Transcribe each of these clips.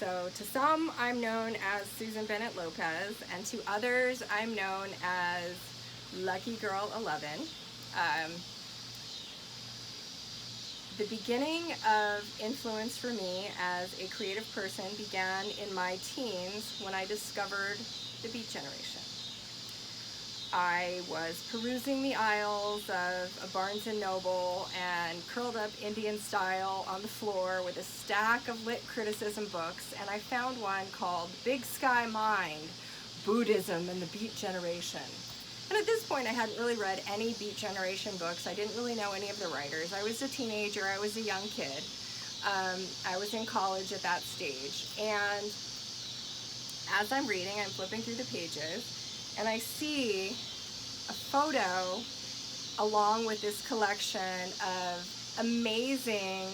So to some, I'm known as Susan Bennett Lopez, and to others, I'm known as LuckyGirl 11. Um, the beginning of influence for me as a creative person began in my teens when I discovered the Beat Generation. I was perusing the aisles of a Barnes & Noble and curled up Indian style on the floor with a stack of lit criticism books, and I found one called Big Sky Mind, Buddhism and the Beat Generation. And at this point I hadn't really read any Beat Generation books. I didn't really know any of the writers. I was a teenager, I was a young kid. I was in college at that stage, and as I'm reading, I'm flipping through the pages, and I see a photo along with this collection of amazing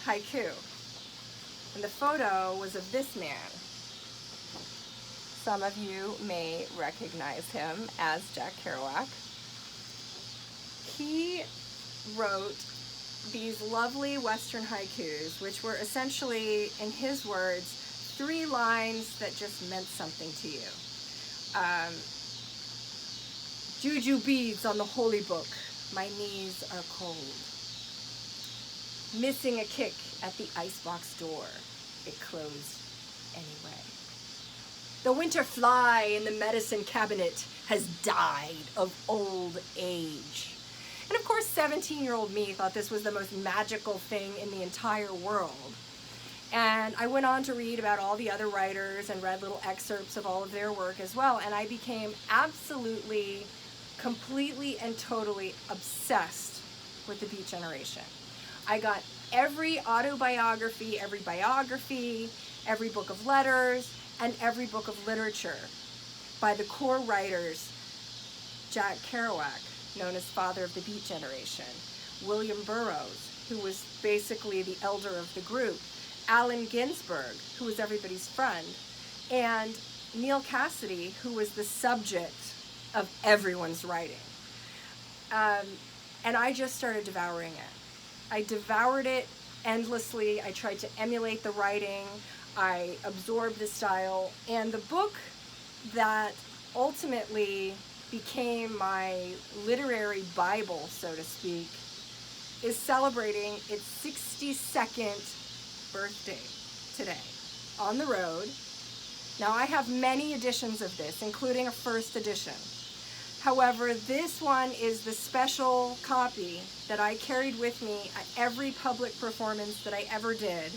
haiku. And the photo was of this man. Some of you may recognize him as Jack Kerouac. He wrote these lovely Western haikus, which were essentially, in his words, 3 lines that just meant something to you. Juju beads on the holy book, my knees are cold. Missing a kick at the icebox door, it closed anyway. The winter fly in the medicine cabinet has died of old age. And of course, 17-year-old me thought this was the most magical thing in the entire world. And I went on to read about all the other writers and read little excerpts of all of their work as well. And I became absolutely, completely, and totally obsessed with the Beat Generation. I got every autobiography, every biography, every book of letters, and every book of literature by the core writers: Jack Kerouac, known as father of the Beat Generation; William Burroughs, who was basically the elder of the group; Allen Ginsberg, who was everybody's friend; and Neal Cassady, who was the subject of everyone's writing. And I just started devouring it. I devoured it endlessly. I tried to emulate the writing. I absorbed the style. And the book that ultimately became my literary Bible, so to speak, is celebrating its 62nd birthday today, on the road. Now, I have many editions of this, including a first edition. However, this one is the special copy that I carried with me at every public performance that I ever did,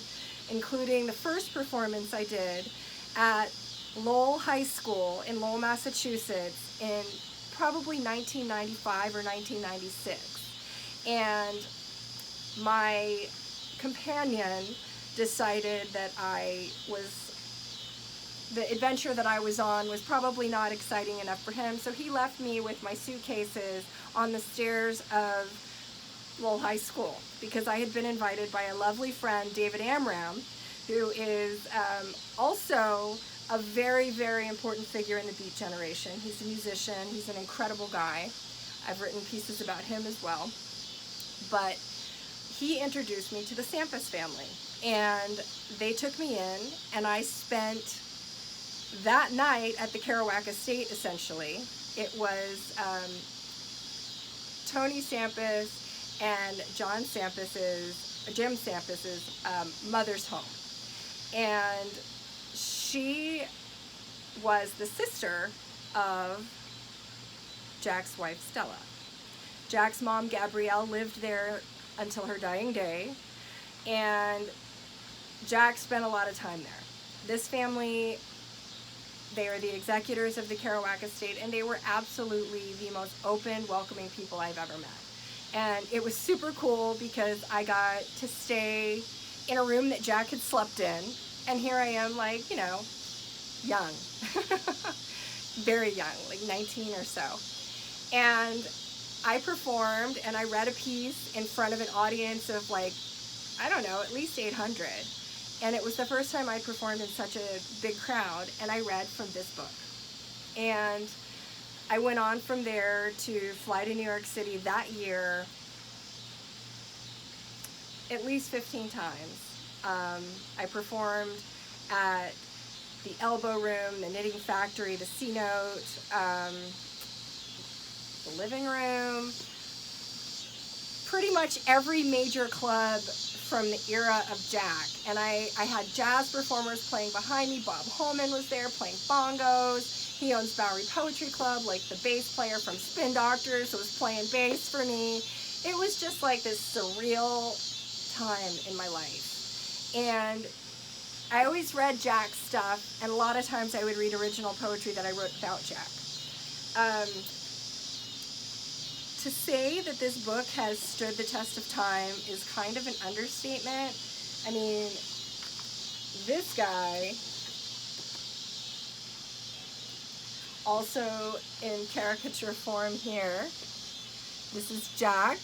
including the first performance I did at Lowell High School in Lowell, Massachusetts in probably 1995 or 1996. And my companion decided that the adventure that I was on was probably not exciting enough for him, so he left me with my suitcases on the stairs of Lowell High School, because I had been invited by a lovely friend, David Amram, who is also a very, very important figure in the Beat Generation. He's a musician, he's an incredible guy. I've written pieces about him as well. But he introduced me to the Sampis family, and they took me in, and I spent that night at the Kerouac estate, essentially. It was Tony Sampis and Jim Sampis's mother's home. And she was the sister of Jack's wife, Stella. Jack's mom, Gabrielle, lived there until her dying day, and Jack spent a lot of time there. This family, they are the executors of the Kerouac estate, and they were absolutely the most open, welcoming people I've ever met. And it was super cool because I got to stay in a room that Jack had slept in, and here I am, like, you know, young, very young, like 19 or so. And I performed, and I read a piece in front of an audience of, like, I don't know, at least 800. And it was the first time I performed in such a big crowd, and I read from this book. And I went on from there to fly to New York City that year at least 15 times. I performed at the Elbow Room, the Knitting Factory, the C-Note, the Living Room, pretty much every major club from the era of Jack. And I had jazz performers playing behind me. Bob Holman was there playing bongos. He owns Bowery Poetry Club, like the bass player from Spin Doctors who was playing bass for me. It was just like this surreal time in my life. And I always read Jack's stuff, and a lot of times I would read original poetry that I wrote about Jack. To say that this book has stood the test of time is kind of an understatement. I mean, this guy, also in caricature form here, this is Jack.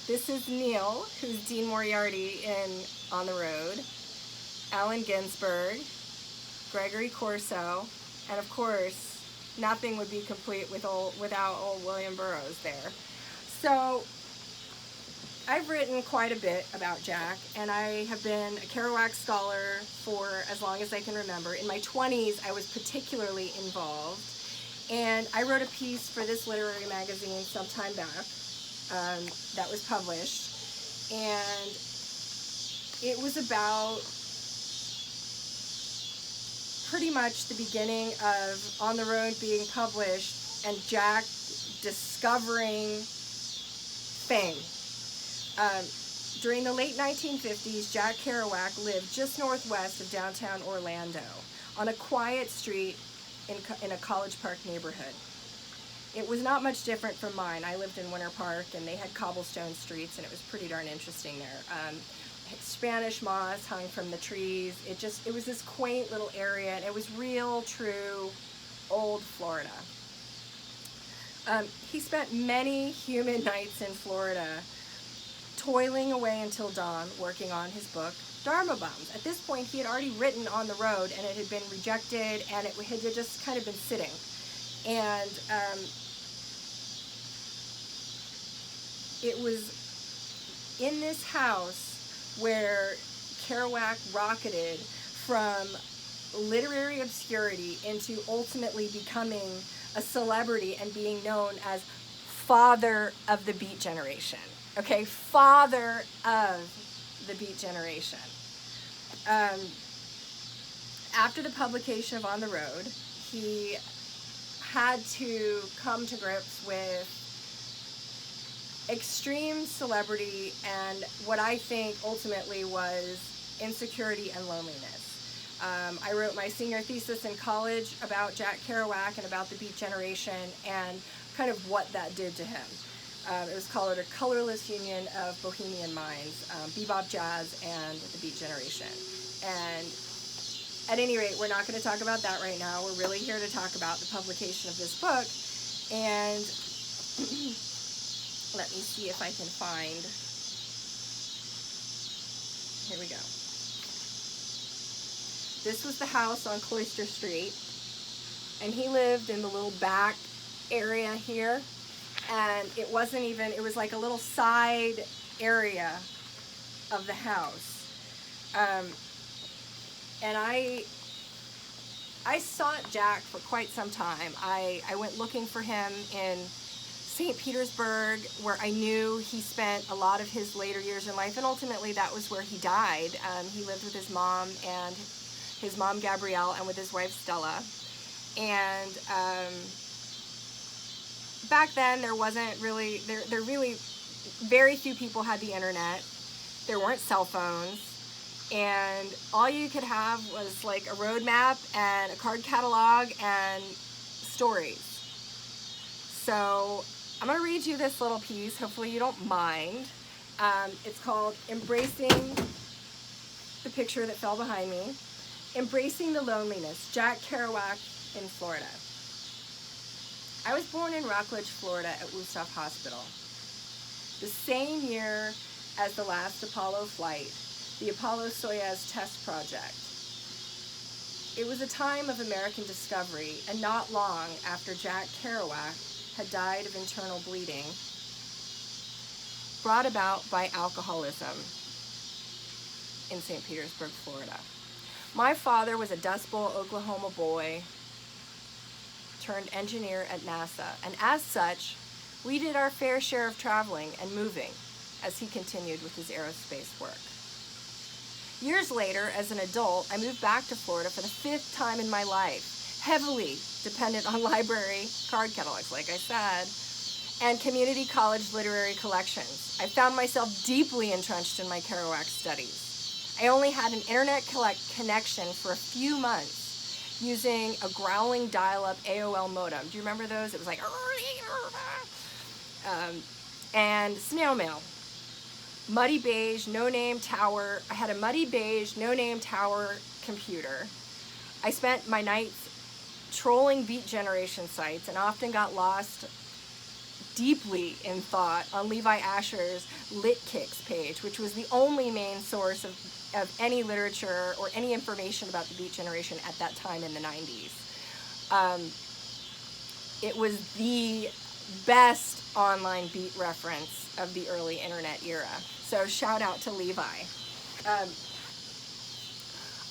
This is Neil, who's Dean Moriarty in On the Road, Allen Ginsberg, Gregory Corso, and of course, nothing would be complete without old William Burroughs there. So I've written quite a bit about Jack, and I have been a Kerouac scholar for as long as I can remember. In my 20s, I was particularly involved, and I wrote a piece for this literary magazine some time back that was published, and it was about pretty much the beginning of On the Road being published and Jack discovering fame. During the late 1950s, Jack Kerouac lived just northwest of downtown Orlando on a quiet street in a College Park neighborhood. It was not much different from mine. I lived in Winter Park, and they had cobblestone streets, and it was pretty darn interesting there. Spanish moss hung from the trees. It was this quaint little area, and it was real, true, old Florida. He spent many humid nights in Florida, toiling away until dawn, working on his book, Dharma Bums. At this point, he had already written On the Road, and it had been rejected, and it had just kind of been sitting. And it was in this house where Kerouac rocketed from literary obscurity into ultimately becoming a celebrity and being known as father of the Beat Generation. Okay, father of the Beat Generation. After the publication of On the Road, he had to come to grips with extreme celebrity and what I think ultimately was insecurity and loneliness. I wrote my senior thesis in college about Jack Kerouac and about the Beat Generation and kind of what that did to him. It was called A Colorless Union of Bohemian Minds, Bebop Jazz and the Beat Generation. And at any rate, we're not going to talk about that right now. We're really here to talk about the publication of this book. And let me see if I can find, here we go. This was the house on Cloister Street, and he lived in the little back area here, and it wasn't even, it was like a little side area of the house. And I sought Jack for quite some time. I went looking for him in St. Petersburg, where I knew he spent a lot of his later years in life, and ultimately that was where he died. He lived with his mom and his mom Gabrielle and with his wife Stella. And back then there wasn't really, there really, very few people had the internet. There weren't cell phones. And all you could have was like a road map and a card catalog and stories. So I'm going to read you this little piece. Hopefully you don't mind. It's called Embracing the Picture That Fell Behind Me. Embracing the Loneliness, Jack Kerouac in Florida. I was born in Rockledge, Florida at Woodstock Hospital. The same year as the last Apollo flight, the Apollo-Soyuz test project. It was a time of American discovery, and not long after Jack Kerouac had died of internal bleeding, brought about by alcoholism. in St. Petersburg, Florida. My father was a Dust Bowl, Oklahoma boy turned engineer at NASA, and as such, we did our fair share of traveling and moving as he continued with his aerospace work. Years later, as an adult, I moved back to Florida for the 5th time in my life, heavily dependent on library card catalogs, like I said, and community college literary collections. I found myself deeply entrenched in my Kerouac studies. I only had an internet connection for a few months using a growling dial-up AOL modem. Do you remember those? It was like, and snail mail. Muddy beige, no-name tower. I had a muddy beige, no-name tower computer. I spent my nights trolling Beat Generation sites and often got lost deeply in thought on Levi Asher's Lit Kicks page, which was the only main source of any literature or any information about the Beat Generation at that time in the 90s. It was the best online beat reference of the early internet era. So shout out to Levi.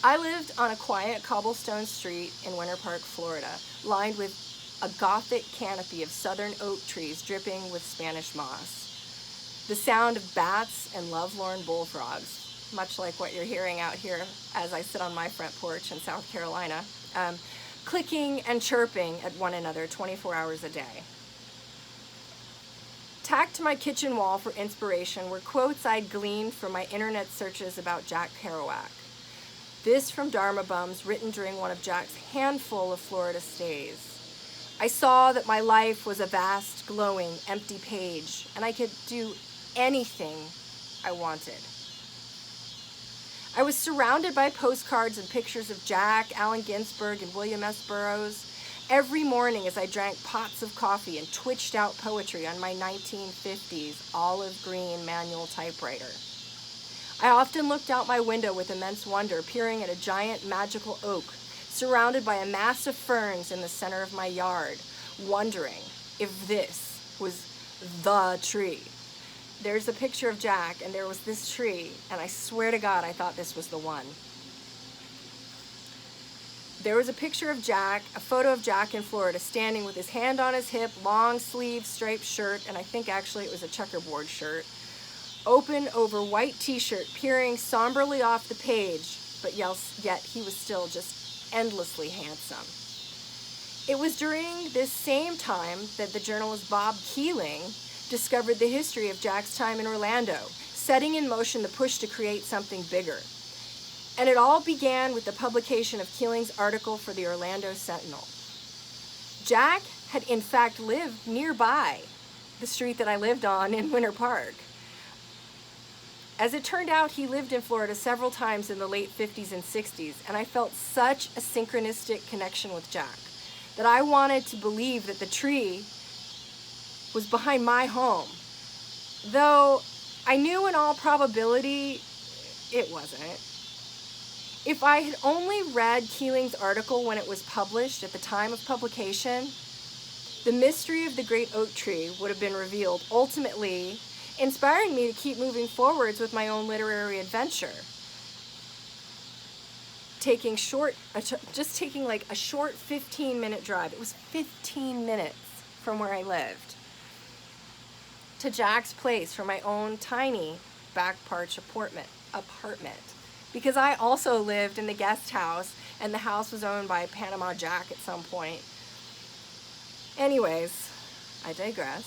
I lived on a quiet cobblestone street in Winter Park, Florida, lined with a gothic canopy of southern oak trees dripping with Spanish moss. The sound of bats and lovelorn bullfrogs, much like what you're hearing out here as I sit on my front porch in South Carolina, clicking and chirping at one another 24 hours a day. Tacked to my kitchen wall for inspiration were quotes I'd gleaned from my internet searches about Jack Kerouac. This from Dharma Bums, written during one of Jack's handful of Florida stays. I saw that my life was a vast, glowing, empty page, and I could do anything I wanted. I was surrounded by postcards and pictures of Jack, Allen Ginsberg, and William S. Burroughs every morning as I drank pots of coffee and twitched out poetry on my 1950s olive green manual typewriter. I often looked out my window with immense wonder, peering at a giant magical oak surrounded by a mass of ferns in the center of my yard, wondering if this was the tree. There's a picture of Jack, and there was this tree, and I swear to God I thought this was the one. There was a picture of Jack, a photo of Jack in Florida, standing with his hand on his hip, long sleeve striped shirt, and I think actually it was a checkerboard shirt, open over white t-shirt, peering somberly off the page, but yet he was still just endlessly handsome. It was during this same time that the journalist Bob Keeling discovered the history of Jack's time in Orlando, setting in motion the push to create something bigger. And it all began with the publication of Keeling's article for the Orlando Sentinel. Jack had in fact lived nearby the street that I lived on in Winter Park. As it turned out, he lived in Florida several times in the late 50s and 60s, and I felt such a synchronistic connection with Jack that I wanted to believe that the tree was behind my home, though I knew in all probability it wasn't. If I had only read Keeling's article when it was published at the time of publication, the mystery of the great oak tree would have been revealed, ultimately inspiring me to keep moving forwards with my own literary adventure. Just taking like a short 15-minute drive. It was 15 minutes from where I lived to Jack's place from my own tiny back porch apartment. Because I also lived in the guest house, and the house was owned by Panama Jack at some point. Anyways, I digress.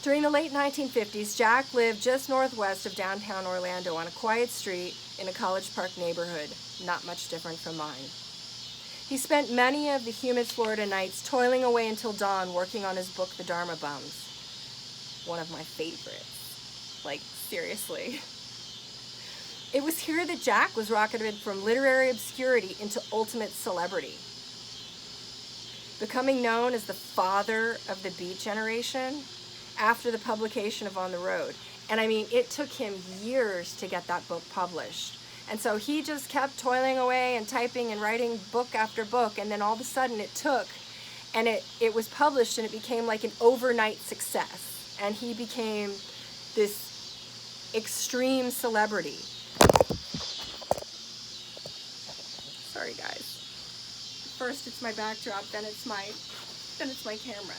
During the late 1950s, Jack lived just northwest of downtown Orlando on a quiet street in a College Park neighborhood, not much different from mine. He spent many of the humid Florida nights toiling away until dawn working on his book, The Dharma Bums. One of my favorites. Like, seriously. It was here that Jack was rocketed from literary obscurity into ultimate celebrity, becoming known as the father of the Beat Generation after the publication of On the Road. And I mean, it took him years to get that book published. And so he just kept toiling away and typing and writing book after book, and then all of a sudden it took, and it was published, and it became like an overnight success. And he became this extreme celebrity. Sorry, guys. First it's my backdrop, then it's my camera.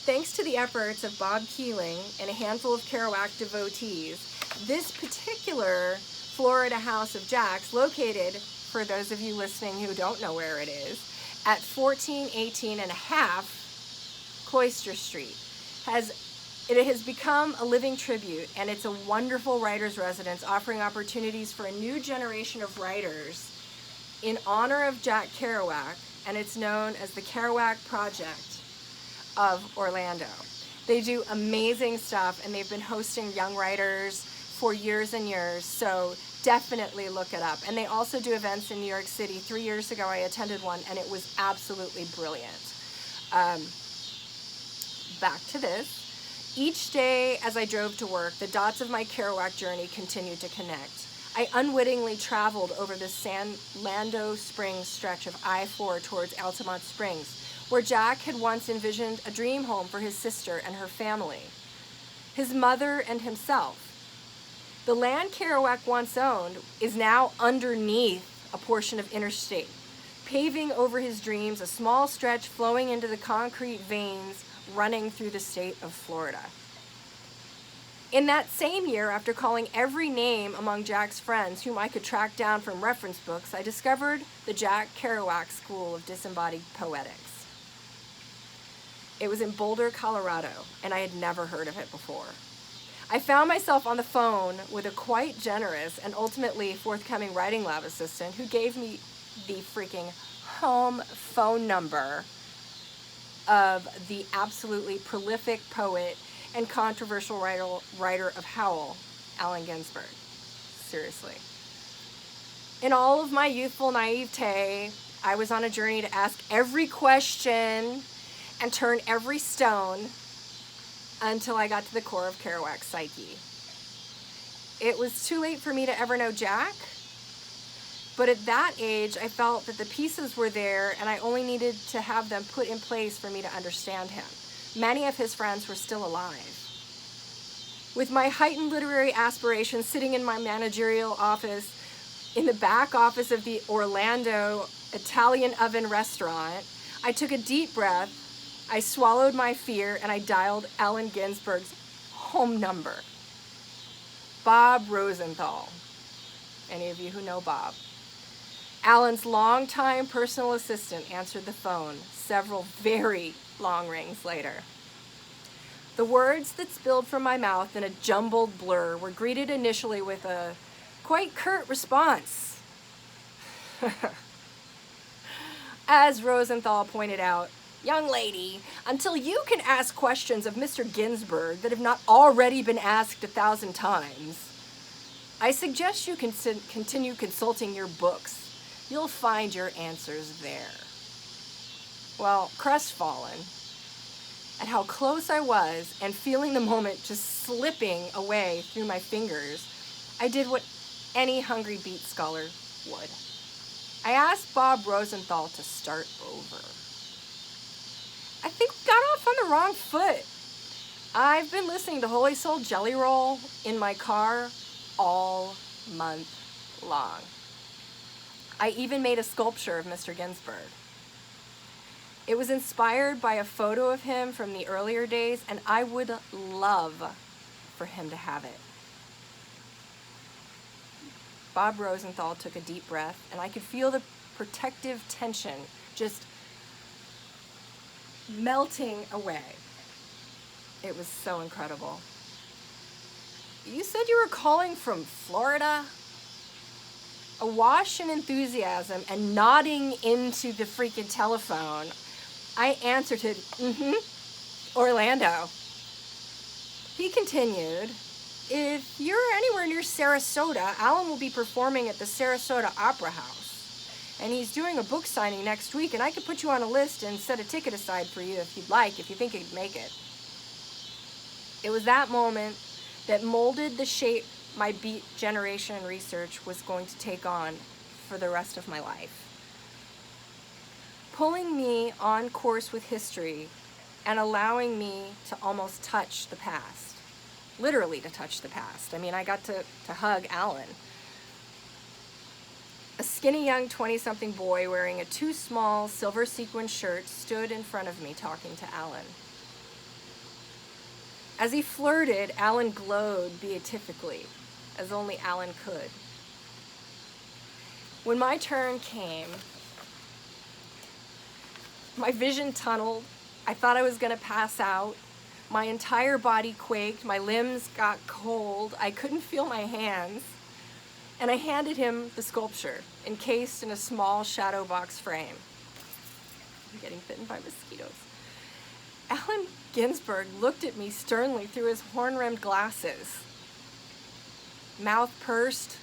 Thanks to the efforts of Bob Keeling and a handful of Kerouac devotees, this particular Florida house of Jack's, located, for those of you listening who don't know where it is, at 1418 and a half Cloister Street, it has become a living tribute, and it's a wonderful writer's residence offering opportunities for a new generation of writers in honor of Jack Kerouac, and it's known as the Kerouac Project of Orlando. They do amazing stuff, and they've been hosting young writers for years and years, so definitely look it up. And they also do events in New York City. 3 years ago I attended one, and it was absolutely brilliant. Back to this. Each day as I drove to work, the dots of my Kerouac journey continued to connect. I unwittingly traveled over the San Lando Springs stretch of I-4 towards Altamont Springs, where Jack had once envisioned a dream home for his sister and her family, his mother and himself. The land Kerouac once owned is now underneath a portion of interstate, paving over his dreams a small stretch flowing into the concrete veins running through the state of Florida. In that same year, after calling every name among Jack's friends whom I could track down from reference books, I discovered the Jack Kerouac School of Disembodied Poetics. It was in Boulder, Colorado, and I had never heard of it before. I found myself on the phone with a quite generous and ultimately forthcoming writing lab assistant who gave me the freaking home phone number of the absolutely prolific poet and controversial writer of Howl, Allen Ginsberg. Seriously. In all of my youthful naivete, I was on a journey to ask every question and turn every stone until I got to the core of Kerouac's psyche. It was too late for me to ever know Jack, but at that age, I felt that the pieces were there and I only needed to have them put in place for me to understand him. Many of his friends were still alive. With my heightened literary aspirations sitting in my managerial office in the back office of the Orlando Italian Oven restaurant, I took a deep breath, I swallowed my fear, and I dialed Allen Ginsberg's home number. Bob Rosenthal. Any of you who know Bob. Allen's longtime personal assistant answered the phone several very long rings later. The words that spilled from my mouth in a jumbled blur were greeted initially with a quite curt response. As Rosenthal pointed out, "Young lady, until you can ask questions of Mr. Ginsberg that have not already been asked 1,000 times, I suggest you continue consulting your books. You'll find your answers there." Well, crestfallen at how close I was and feeling the moment just slipping away through my fingers, I did what any hungry beat scholar would. I asked Bob Rosenthal to start over. I think we got off on the wrong foot. I've been listening to Holy Soul Jelly Roll in my car all month long. I even made a sculpture of Mr. Ginsberg. It was inspired by a photo of him from the earlier days, and I would love for him to have it. Bob Rosenthal took a deep breath, and I could feel the protective tension just melting away. It was so incredible. "You said you were calling from Florida?" Awash in enthusiasm and nodding into the freaking telephone, I answered it, Orlando. He continued, "If you're anywhere near Sarasota, Alan will be performing at the Sarasota Opera House. And he's doing a book signing next week, and I could put you on a list and set a ticket aside for you if you'd like, if you think you'd make it." It was that moment that molded the shape my Beat Generation research was going to take on for the rest of my life. Pulling me on course with history and allowing me to almost touch the past. Literally to touch the past. I mean, I got to hug Alan. skinny young 20-something boy wearing a too small silver sequin shirt stood in front of me talking to Alan. As he flirted, Alan glowed beatifically, as only Alan could. When my turn came, my vision tunneled. I thought I was going to pass out. My entire body quaked. My limbs got cold. I couldn't feel my hands. And I handed him the sculpture, encased in a small shadow box frame. I'm getting bitten by mosquitoes. Allen Ginsberg looked at me sternly through his horn-rimmed glasses. Mouth pursed,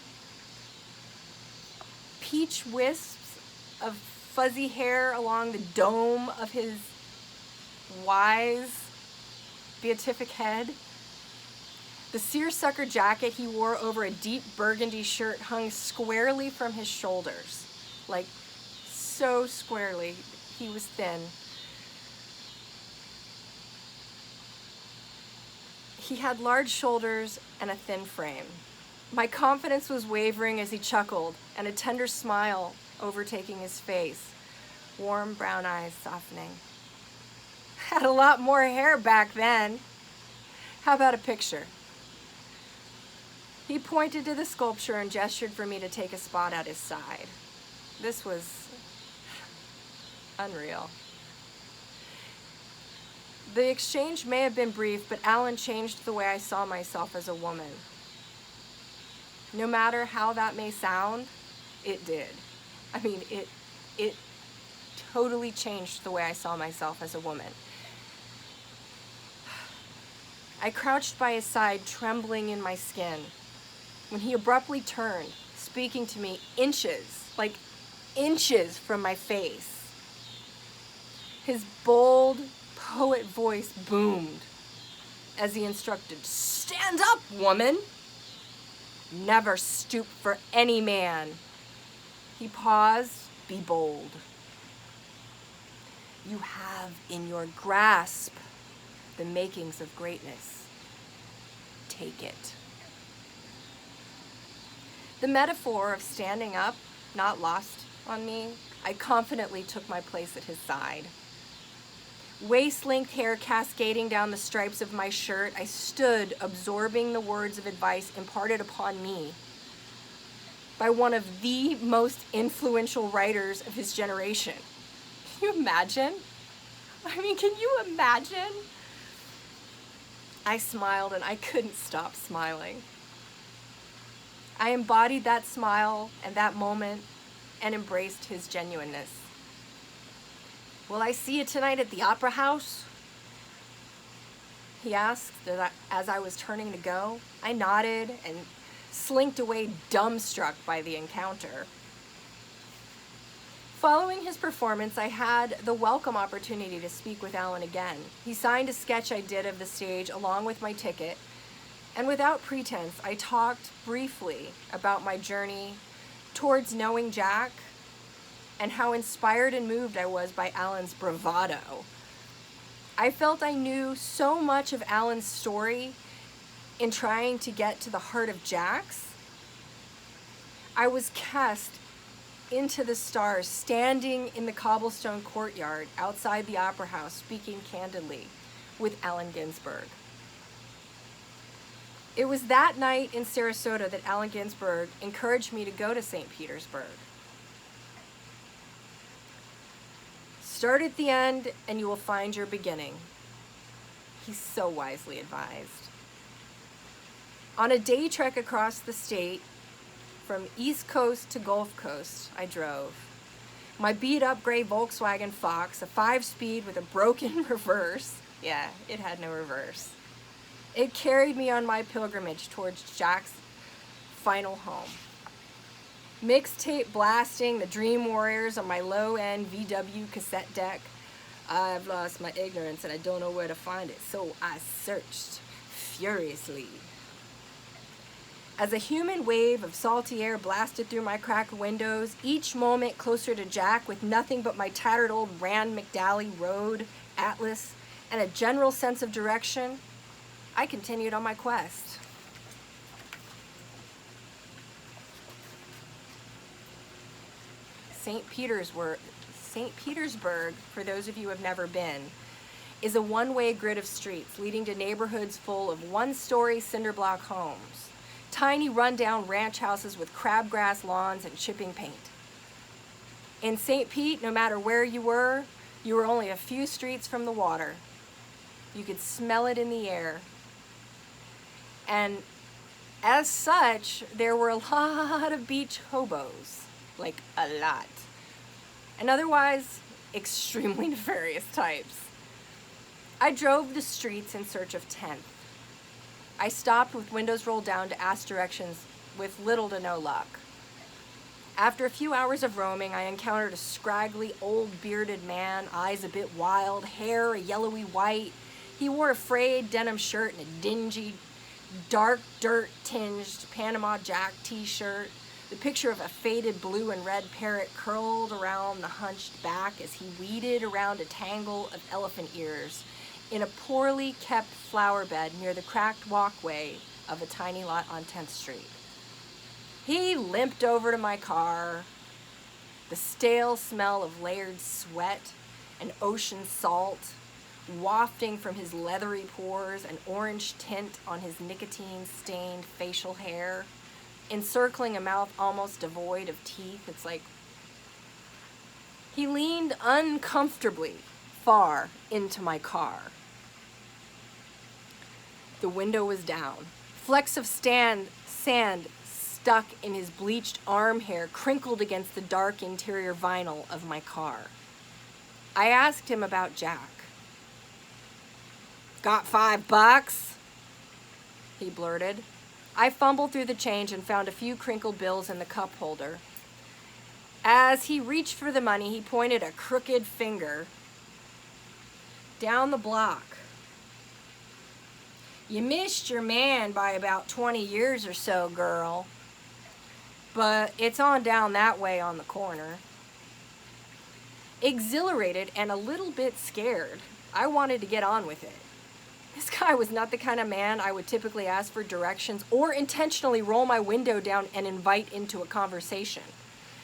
peach wisps of fuzzy hair along the dome of his wise, beatific head. The seersucker jacket he wore over a deep burgundy shirt hung squarely from his shoulders, like so squarely. He was thin. He had large shoulders and a thin frame. My confidence was wavering as he chuckled, and a tender smile overtaking his face, warm brown eyes softening. Had a lot more hair back then. How about a picture? He pointed to the sculpture and gestured for me to take a spot at his side. This was unreal. The exchange may have been brief, but Alan changed the way I saw myself as a woman. No matter how that may sound, it did. I mean, it totally changed the way I saw myself as a woman. I crouched by his side, trembling in my skin, when he abruptly turned, speaking to me inches from my face. His bold poet voice boomed as he instructed, "Stand up, woman! Never stoop for any man." He paused, "Be bold. You have in your grasp the makings of greatness. Take it." The metaphor of standing up, not lost on me. I confidently took my place at his side. Waist-length hair cascading down the stripes of my shirt, I stood absorbing the words of advice imparted upon me by one of the most influential writers of his generation. Can you imagine? I mean, can you imagine? I smiled and I couldn't stop smiling. I embodied that smile and that moment and embraced his genuineness. "Will I see you tonight at the Opera House?" he asked as I was turning to go. I nodded and slinked away, dumbstruck by the encounter. Following his performance, I had the welcome opportunity to speak with Alan again. He signed a sketch I did of the stage along with my ticket, and without pretense, I talked briefly about my journey towards knowing Jack and how inspired and moved I was by Alan's bravado. I felt I knew so much of Alan's story in trying to get to the heart of Jack's. I was cast into the stars, standing in the cobblestone courtyard outside the Opera House, speaking candidly with Allen Ginsberg. It was that night in Sarasota that Allen Ginsberg encouraged me to go to St. Petersburg. Start at the end and you will find your beginning. He so wisely advised. On a day trek across the state, from East Coast to Gulf Coast, I drove. My beat-up gray Volkswagen Fox, a 5-speed with a broken reverse. Yeah, it had no reverse. It carried me on my pilgrimage towards Jack's final home. Mixtape blasting the Dream Warriors on my low-end VW cassette deck. I've lost my ignorance and I don't know where to find it, so I searched furiously. As a human wave of salty air blasted through my cracked windows, each moment closer to Jack with nothing but my tattered old Rand McDally road, atlas, and a general sense of direction, I continued on my quest. St. Petersburg, for those of you who have never been, is a one-way grid of streets leading to neighborhoods full of one-story cinder block homes, tiny run-down ranch houses with crabgrass lawns and chipping paint. In St. Pete, no matter where you were only a few streets from the water. You could smell it in the air. And as such, there were a lot of beach hobos, like a lot, and otherwise extremely nefarious types. I drove the streets in search of 10th. I stopped with windows rolled down to ask directions with little to no luck. After a few hours of roaming, I encountered a scraggly, old bearded man, eyes a bit wild, hair a yellowy white. He wore a frayed denim shirt and a dingy, dark dirt-tinged Panama Jack t-shirt. The picture of a faded blue and red parrot curled around the hunched back as he weeded around a tangle of elephant ears in a poorly kept flower bed near the cracked walkway of a tiny lot on 10th Street. He limped over to my car. The stale smell of layered sweat and ocean salt wafting from his leathery pores, an orange tint on his nicotine-stained facial hair, encircling a mouth almost devoid of teeth. It's like he leaned uncomfortably far into my car. The window was down. Flecks of sand stuck in his bleached arm hair crinkled against the dark interior vinyl of my car. I asked him about Jack. "Got $5?" he blurted. I fumbled through the change and found a few crinkled bills in the cup holder. As he reached for the money, he pointed a crooked finger down the block. "You missed your man by about 20 years or so, girl. But it's on down that way on the corner." Exhilarated and a little bit scared, I wanted to get on with it. This guy was not the kind of man I would typically ask for directions or intentionally roll my window down and invite into a conversation.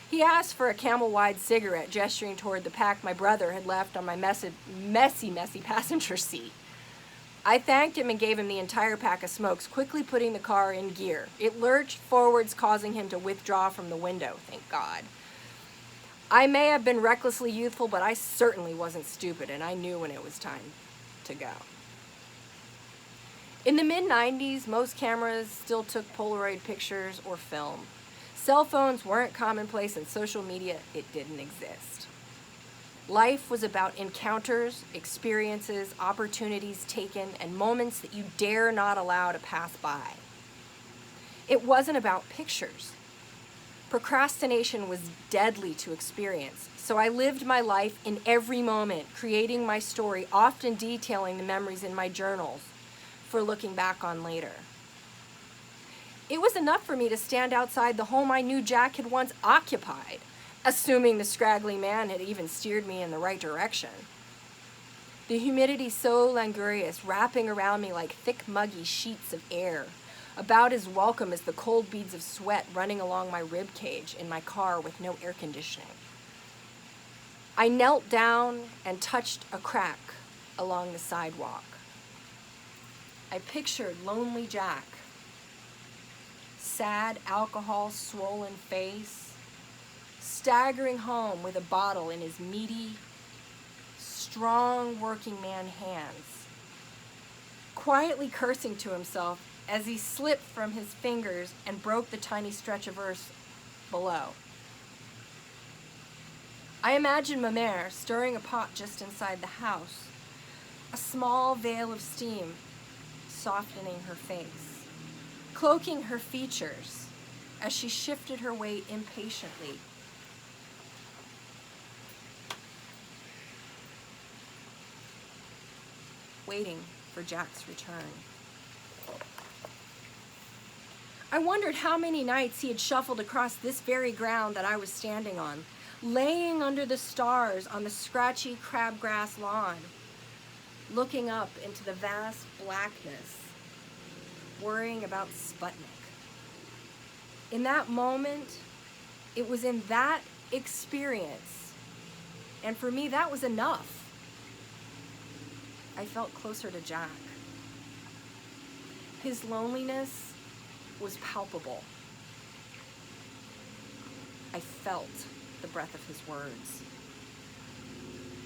He asked for a Camel-wide cigarette, gesturing toward the pack my brother had left on my messy passenger seat. I thanked him and gave him the entire pack of smokes, quickly putting the car in gear. It lurched forwards, causing him to withdraw from the window, thank God. I may have been recklessly youthful, but I certainly wasn't stupid, and I knew when it was time to go. In the mid-90s, most cameras still took Polaroid pictures or film. Cell phones weren't commonplace, and social media, it didn't exist. Life was about encounters, experiences, opportunities taken, and moments that you dare not allow to pass by. It wasn't about pictures. Procrastination was deadly to experience, so I lived my life in every moment, creating my story, often detailing the memories in my journals for looking back on later. It was enough for me to stand outside the home I knew Jack had once occupied, assuming the scraggly man had even steered me in the right direction. The humidity so languorous, wrapping around me like thick, muggy sheets of air, about as welcome as the cold beads of sweat running along my rib cage in my car with no air conditioning. I knelt down and touched a crack along the sidewalk. I pictured lonely Jack, sad, alcohol-swollen face, staggering home with a bottle in his meaty, strong working man hands, quietly cursing to himself as he slipped from his fingers and broke the tiny stretch of earth below. I imagined ma mère stirring a pot just inside the house, a small veil of steam softening her face, cloaking her features as she shifted her weight impatiently. Waiting for Jack's return. I wondered how many nights he had shuffled across this very ground that I was standing on, laying under the stars on the scratchy crabgrass lawn, looking up into the vast blackness, worrying about Sputnik. In that moment, it was in that experience. And for me, that was enough. I felt closer to Jack. His loneliness was palpable. I felt the breath of his words.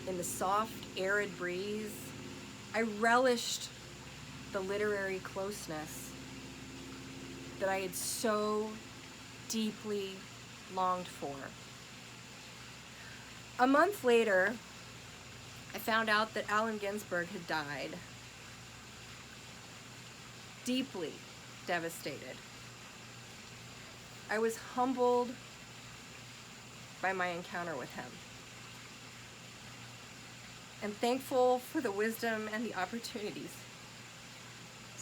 In the soft, arid breeze, I relished the literary closeness that I had so deeply longed for. A month later, I found out that Allen Ginsberg had died. Deeply devastated. I was humbled by my encounter with him, and thankful for the wisdom and the opportunities,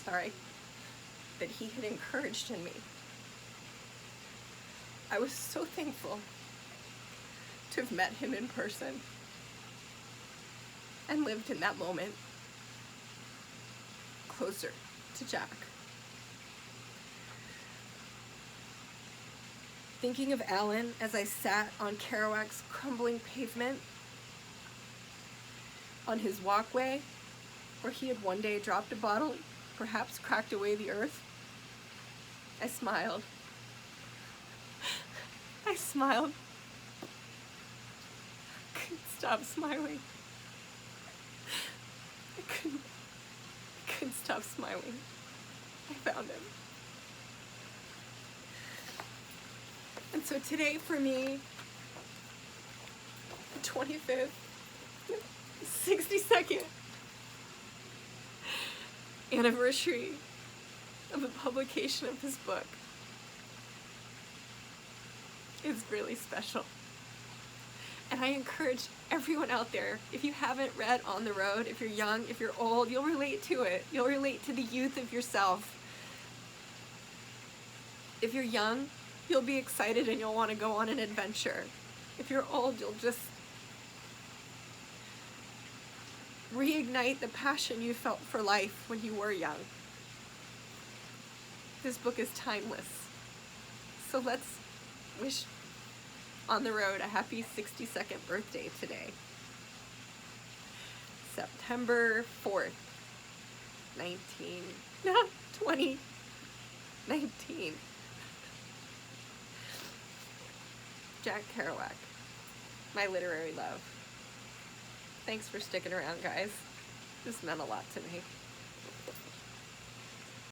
that he had encouraged in me. I was so thankful to have met him in person and lived in that moment closer to Jack. Thinking of Allen as I sat on Kerouac's crumbling pavement, on his walkway, where he had one day dropped a bottle, perhaps cracked away the earth, I smiled. I smiled. I couldn't stop smiling. I couldn't stop smiling. I found him. And so today for me, the 25th, 62nd anniversary of the publication of this book is really special. And I encourage everyone out there, if you haven't read On the Road, if you're young, if you're old, you'll relate to it. You'll relate to the youth of yourself. If you're young, you'll be excited and you'll want to go on an adventure. If you're old, you'll just reignite the passion you felt for life when you were young. This book is timeless. So let's wish On the Road a happy 62nd birthday today. September 4th, 2019. Jack Kerouac, my literary love. Thanks for sticking around, guys. This meant a lot to me.